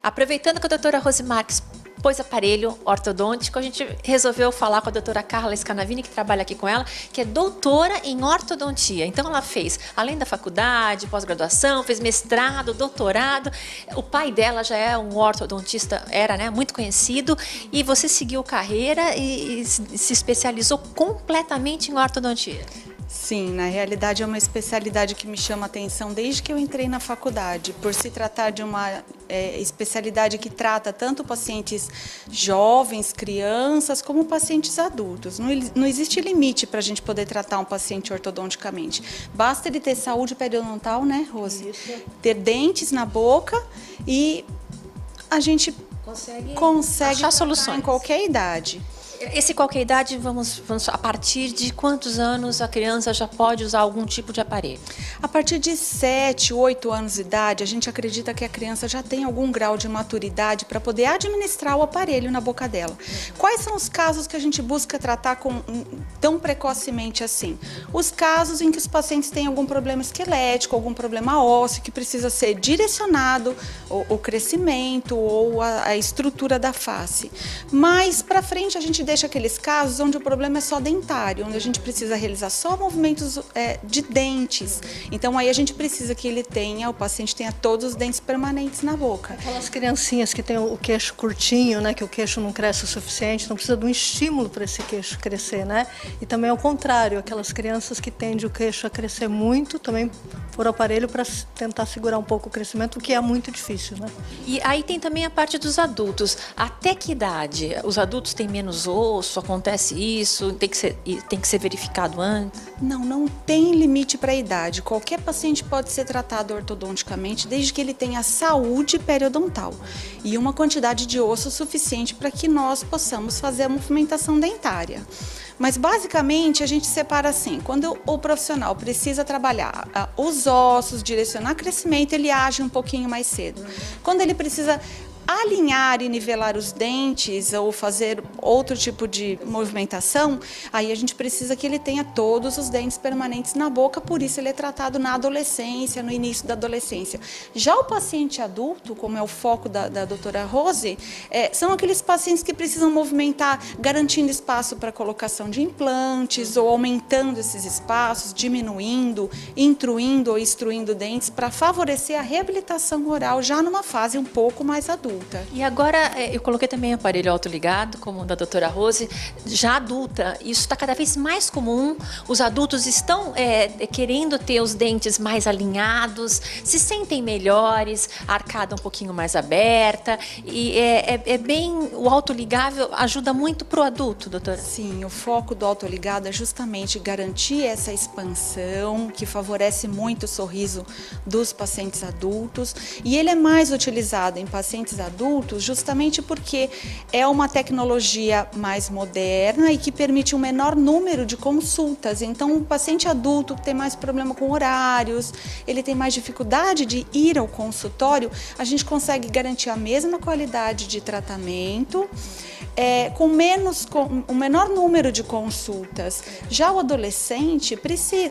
Aproveitando que a doutora Rose Marques pôs aparelho ortodôntico, a gente resolveu falar com a doutora Carla Scanavini, que trabalha aqui com ela, que é doutora em ortodontia. Então ela fez, além da faculdade, pós-graduação, fez mestrado, doutorado. O pai dela já é um ortodontista, era, né, muito conhecido, e você seguiu carreira e se especializou completamente em ortodontia. Sim, na realidade é uma especialidade que me chama a atenção desde que eu entrei na faculdade, por se tratar de uma especialidade que trata tanto pacientes jovens, crianças, como pacientes adultos. Não existe limite para a gente poder tratar um paciente ortodonticamente. Basta ele ter saúde periodontal, né, Rose? Isso. Ter dentes na boca e a gente consegue achar soluções em qualquer idade. Esse qualquer idade, vamos a partir de quantos anos a criança já pode usar algum tipo de aparelho? A partir de 7, 8 anos de idade, a gente acredita que a criança já tem algum grau de maturidade para poder administrar o aparelho na boca dela. Quais são os casos que a gente busca tratar tão precocemente assim? Os casos em que os pacientes têm algum problema esquelético, algum problema ósseo, que precisa ser direcionado o crescimento ou a estrutura da face. Mais para frente, a gente deixa aqueles casos onde o problema é só dentário, onde a gente precisa realizar só movimentos de dentes. Então aí a gente precisa que o paciente tenha todos os dentes permanentes na boca. Aquelas criancinhas que têm o queixo curtinho, né, que o queixo não cresce o suficiente, não precisa de um estímulo para esse queixo crescer, né? E também ao contrário, aquelas crianças que tendem o queixo a crescer muito, também por aparelho para tentar segurar um pouco o crescimento, o que é muito difícil, né? E aí tem também a parte dos adultos. Até que idade? Os adultos têm menos osso, acontece isso, tem que ser verificado antes? Não tem limite para a idade. Qualquer paciente pode ser tratado ortodonticamente desde que ele tenha saúde periodontal e uma quantidade de osso suficiente para que nós possamos fazer a movimentação dentária. Mas basicamente a gente separa assim, quando o profissional precisa trabalhar os ossos, direcionar crescimento, ele age um pouquinho mais cedo. Quando ele precisa alinhar e nivelar os dentes ou fazer outro tipo de movimentação, aí a gente precisa que ele tenha todos os dentes permanentes na boca, por isso ele é tratado na adolescência, no início da adolescência. Já o paciente adulto, como é o foco da doutora Rose, são aqueles pacientes que precisam movimentar, garantindo espaço para colocação de implantes ou aumentando esses espaços, diminuindo, intruindo ou extruindo dentes para favorecer a reabilitação oral já numa fase um pouco mais adulta. E agora, eu coloquei também aparelho autoligado, como o da doutora Rose, já adulta. Isso está cada vez mais comum. Os adultos estão querendo ter os dentes mais alinhados, se sentem melhores, a arcada um pouquinho mais aberta. E o autoligável ajuda muito para o adulto, doutora? Sim, o foco do autoligado é justamente garantir essa expansão, que favorece muito o sorriso dos pacientes adultos. E ele é mais utilizado em pacientes adultos justamente porque é uma tecnologia mais moderna e que permite um menor número de consultas. Então, o paciente adulto que tem mais problema com horários, ele tem mais dificuldade de ir ao consultório, a gente consegue garantir a mesma qualidade de tratamento, com um menor número de consultas. Já o adolescente,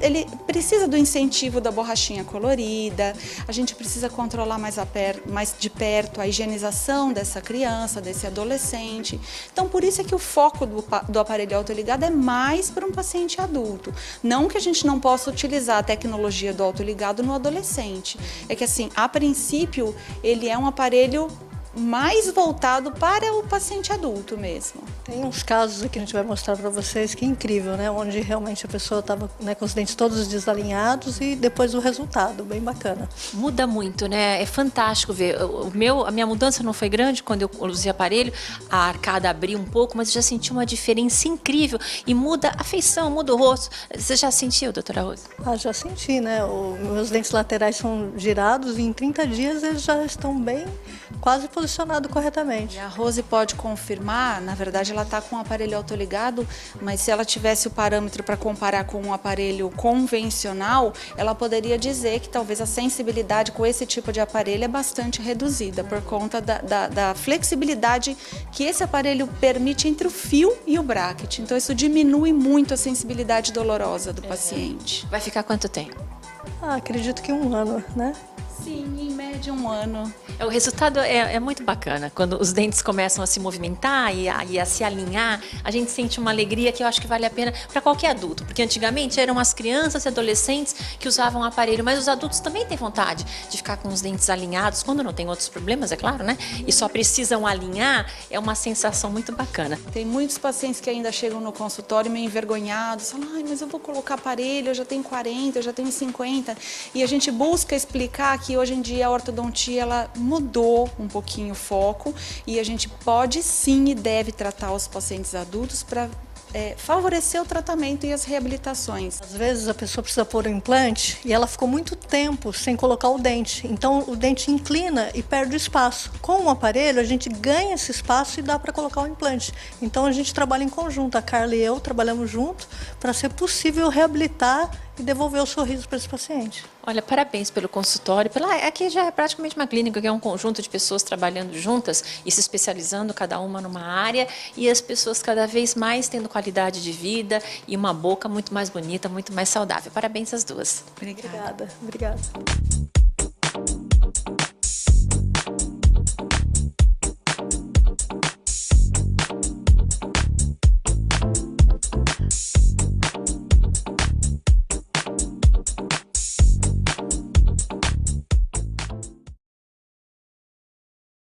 ele precisa do incentivo da borrachinha colorida, a gente precisa controlar mais de perto a higienização dessa criança, desse adolescente. Então, por isso é que o foco do aparelho autoligado é mais para um paciente adulto. Não que a gente não possa utilizar a tecnologia do autoligado no adolescente. É que, assim, a princípio, ele é um aparelho mais voltado para o paciente adulto mesmo. Tem uns casos aqui que a gente vai mostrar para vocês que é incrível, né? Onde realmente a pessoa estava, né, com os dentes todos desalinhados e depois o resultado, bem bacana. Muda muito, né? É fantástico ver. A minha mudança não foi grande quando eu usei aparelho, a arcada abriu um pouco, mas eu já senti uma diferença incrível e muda a feição, muda o rosto. Você já sentiu, doutora Rose? Já senti, né? Meus dentes laterais são girados e em 30 dias eles já estão bem, quase posicionado corretamente. E a Rose pode confirmar, na verdade ela está com o aparelho autoligado, mas se ela tivesse o parâmetro para comparar com um aparelho convencional, ela poderia dizer que talvez a sensibilidade com esse tipo de aparelho é bastante reduzida, por conta da flexibilidade que esse aparelho permite entre o fio e o bracket. Então isso diminui muito a sensibilidade dolorosa do paciente. Vai ficar quanto tempo? Acredito que 1 ano, né? Sim, em média de 1 ano. O resultado é muito bacana. Quando os dentes começam a se movimentar e a se alinhar, a gente sente uma alegria que eu acho que vale a pena para qualquer adulto. Porque antigamente eram as crianças e adolescentes que usavam o aparelho, mas os adultos também têm vontade de ficar com os dentes alinhados, quando não tem outros problemas, é claro, né? E só precisam alinhar, é uma sensação muito bacana. Tem muitos pacientes que ainda chegam no consultório meio envergonhados, falam, ai, mas eu vou colocar aparelho, eu já tenho 40, eu já tenho 50. E a gente busca explicar que hoje em dia a ortodontia ela mudou um pouquinho o foco e a gente pode sim e deve tratar os pacientes adultos para favorecer o tratamento e as reabilitações. Às vezes a pessoa precisa pôr o implante e ela ficou muito tempo sem colocar o dente. Então o dente inclina e perde o espaço. Com o aparelho a gente ganha esse espaço e dá para colocar o implante. Então a gente trabalha em conjunto, a Carla e eu trabalhamos junto para ser possível reabilitar e devolver o sorriso para esse paciente. Olha, parabéns pelo consultório. Aqui já é praticamente uma clínica, que é um conjunto de pessoas trabalhando juntas e se especializando, cada uma numa área, e as pessoas cada vez mais tendo qualidade de vida e uma boca muito mais bonita, muito mais saudável. Parabéns às duas. Obrigada. Obrigada.